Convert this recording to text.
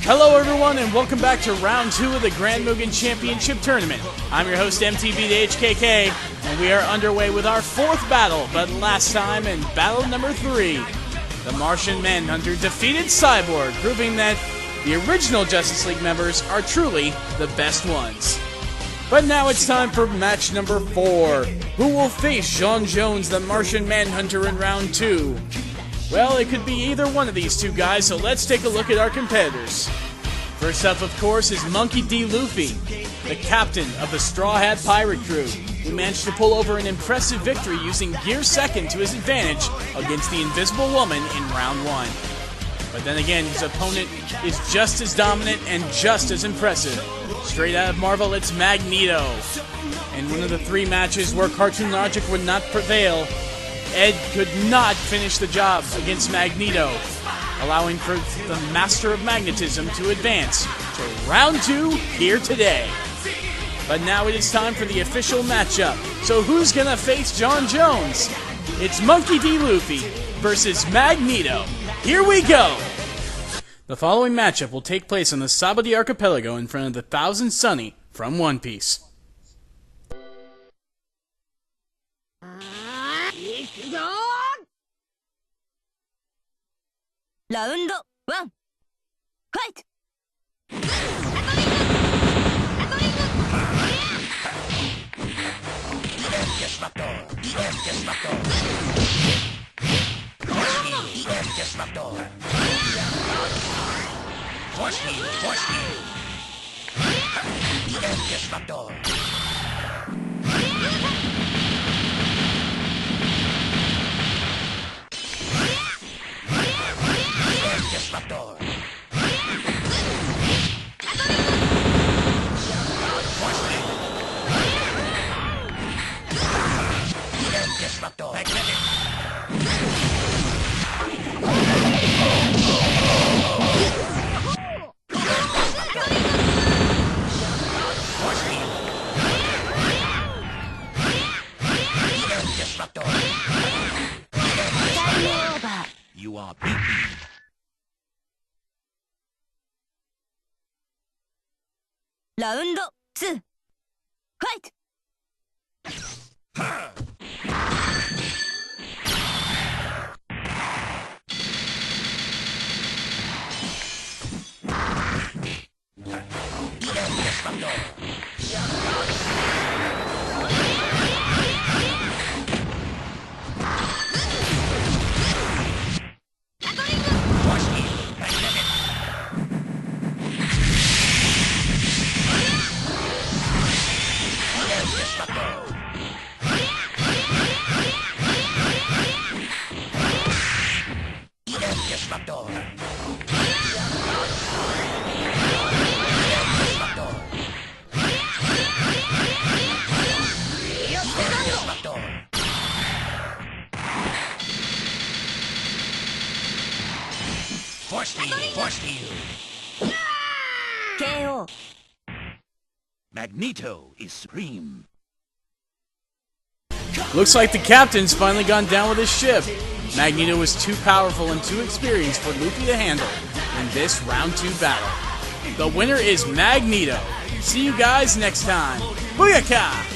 Hello everyone and welcome back to round 2 of the Grand MUGEN Championship Tournament. I'm your host MTV the HKK, and we are underway with our 4th battle, but last time in battle number 3. The Martian Manhunter defeated Cyborg, proving that the original Justice League members are truly the best ones. But now it's time for match number 4. Who will face J'onn J'onzz the Martian Manhunter in round 2? Well, it could be either one of these two guys, so let's take a look at our competitors. First up, of course, is Monkey D. Luffy, the captain of the Straw Hat Pirate crew, who managed to pull over an impressive victory using Gear Second to his advantage against the Invisible Woman in round 1. But then again, his opponent is just as dominant and just as impressive. Straight out of Marvel, it's Magneto. In one of the 3 matches where cartoon logic would not prevail, Ed could not finish the job against Magneto, allowing for the Master of Magnetism to advance to round 2 here today. But now it is time for the official matchup. So who's gonna face J'onn J'onzz? It's Monkey D. Luffy versus Magneto. Here we go! The following matchup will take place on the Sabadi Archipelago in front of the Thousand Sunny from One Piece. Round 1 Fight! You are beaten. Round 2 Fight! Force you. KO. Magneto is supreme. Looks like the captain's finally gone down with his ship. Magneto was too powerful and too experienced for Luffy to handle in this round 2 battle. The winner is Magneto. See you guys next time. Booyaka!